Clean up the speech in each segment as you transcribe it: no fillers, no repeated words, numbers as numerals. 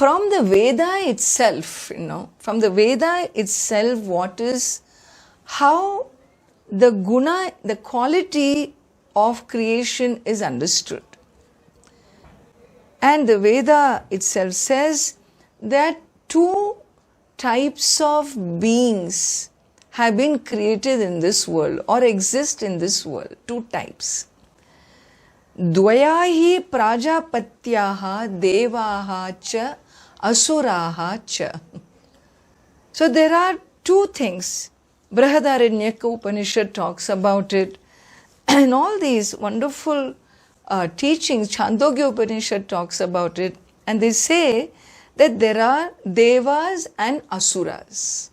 from the Veda itself, from the Veda itself, how the guna, the quality of creation is understood. And the Veda itself says that two types of beings have been created in this world or exist in this world. Two types. Dvayahi prajapatyaha devaha cha asuraha cha. So there are two things. Brihadaranyaka Upanishad talks about it. And all these wonderful teachings, Chandogya Upanishad talks about it. And they say that there are Devas and Asuras.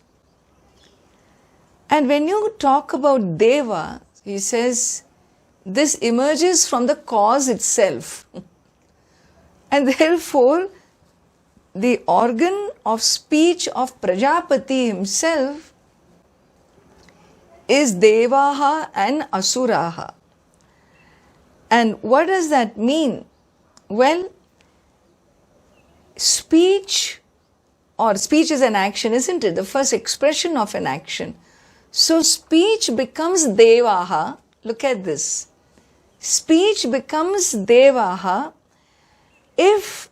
And when you talk about Deva, he says, this emerges from the cause itself. And therefore, the organ of speech of Prajapati himself is Devaha and Asuraha. And what does that mean? Well, speech is an action, isn't it? The first expression of an action. So speech becomes Devaha. Look at this. Speech becomes Devaha if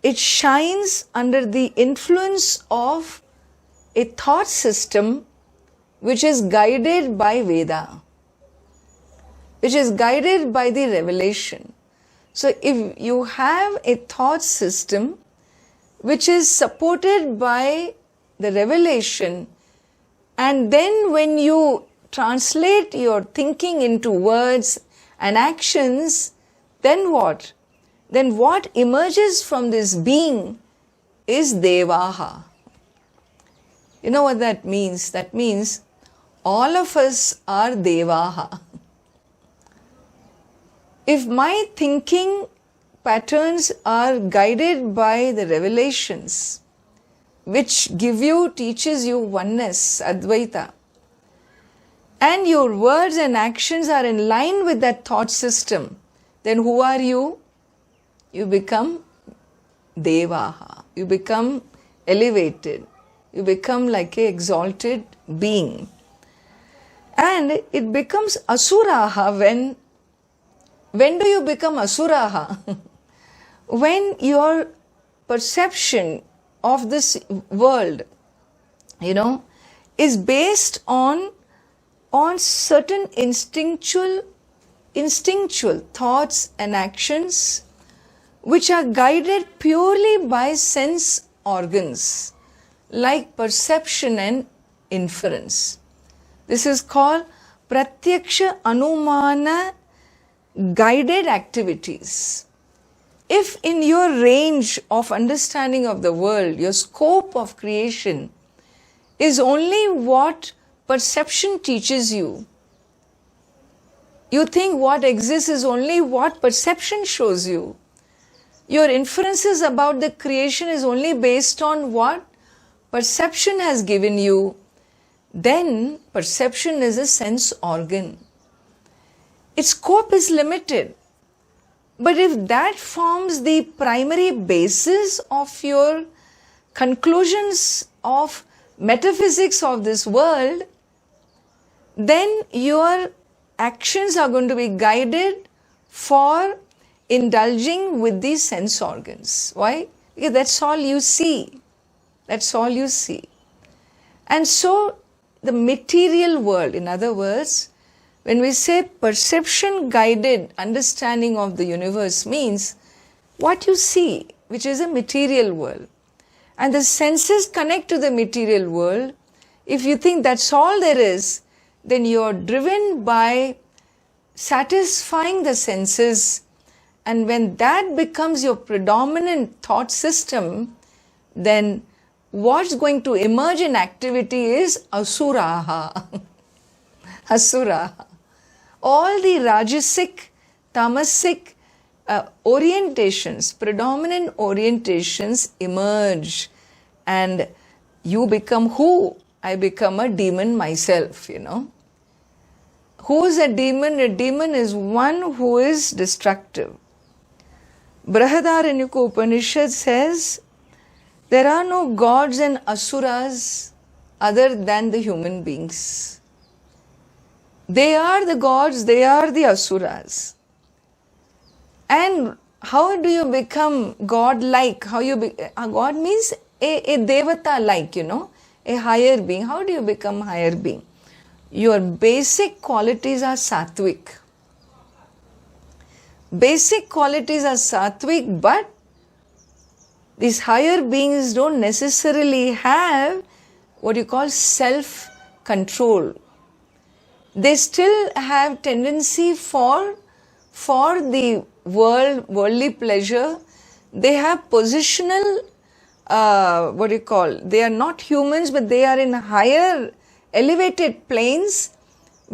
it shines under the influence of a thought system which is guided by Veda, which is guided by the revelation. So if you have a thought system which is supported by the revelation, and then when you translate your thinking into words and actions, then what? Then what emerges from this being is Devaha. You know what that means? That means all of us are Devaha. If my thinking patterns are guided by the revelations, which teaches you oneness, Advaita, and your words and actions are in line with that thought system, then who are you? You become Devaha. You become elevated. You become like an exalted being. And it becomes Asuraha when do you become Asuraha? When your perception of this world, is based on certain instinctual thoughts and actions which are guided purely by sense organs, like perception and inference. This is called Pratyaksha Anumana guided activities. If in your range of understanding of the world, your scope of creation is only what perception teaches you, you think what exists is only what perception shows you, your inferences about the creation is only based on what perception has given you, then perception is a sense organ. Its scope is limited. But if that forms the primary basis of your conclusions of metaphysics of this world, then your actions are going to be guided for indulging with these sense organs. Why? Because that's all you see. That's all you see. And so the material world, in other words, when we say perception-guided understanding of the universe means what you see, which is a material world. And the senses connect to the material world. If you think that's all there is, then you're driven by satisfying the senses. And when that becomes your predominant thought system, then what's going to emerge in activity is Asuraha. Asuraha. All the Rajasic, Tamasic orientations, predominant orientations emerge, and you become who? I become a demon myself, Who is a demon? A demon is one who is destructive. Brihadaranyaka Upanishad says There are no gods and asuras other than the human beings. They are the gods, they are the asuras. And how do you become God-like? God means a Devata-like, a higher being. How do you become higher being? Your basic qualities are sattvic. Basic qualities are sattvic, but these higher beings don't necessarily have what you call self-control. They still have tendency for the worldly pleasure. They have positional, they are not humans, but they are in higher elevated planes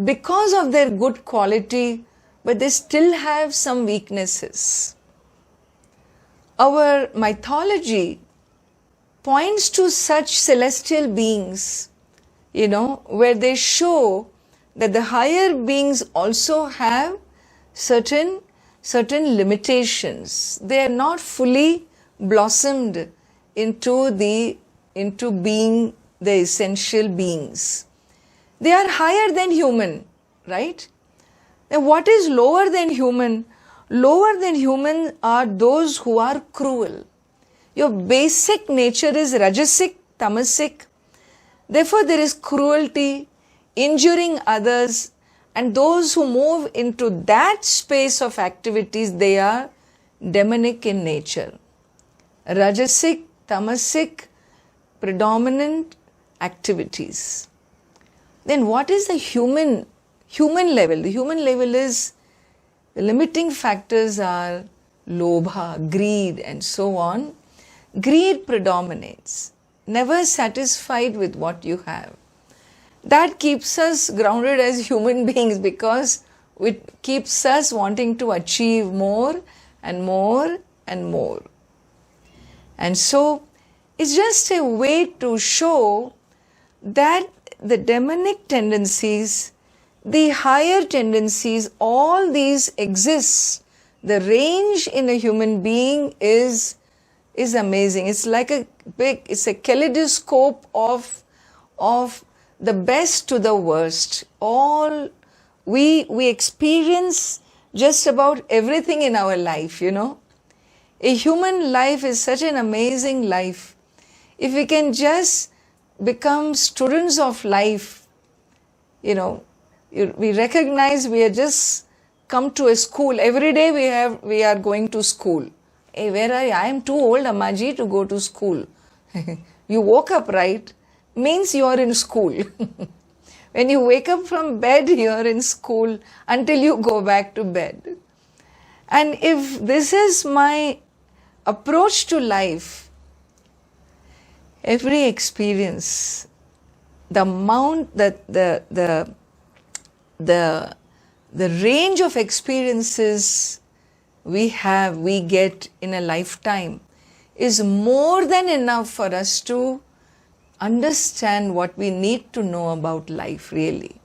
because of their good quality, but they still have some weaknesses. Our mythology points to such celestial beings, where they show that the higher beings also have certain limitations. They are not fully blossomed into being the essential beings. They are higher than human, right? Now what is lower than human? Lower than human are those who are cruel. Your basic nature is rajasic, tamasic. Therefore there is cruelty, injuring others, and those who move into that space of activities, they are demonic in nature. Rajasic, tamasic, predominant activities. Then what is the human level? The human level is, the limiting factors are lobha, greed, and so on. Greed predominates, never satisfied with what you have. That keeps us grounded as human beings because it keeps us wanting to achieve more and more and more. And so it's just a way to show that the demonic tendencies, the higher tendencies, all these exist. The range in a human being is amazing. It's like it's a kaleidoscope of the best to the worst. All we experience just about everything in our life, A human life is such an amazing life. If we can just become students of life, we recognize we are just come to a school. Every day we are going to school. Hey, where are you? I am too old, Ammaji, to go to school. You woke up, right? Means you are in school. When you wake up from bed, you are in school until you go back to bed. And if this is my approach to life, every experience, the amount that the range of experiences we get in a lifetime is more than enough for us to understand what we need to know about life, really.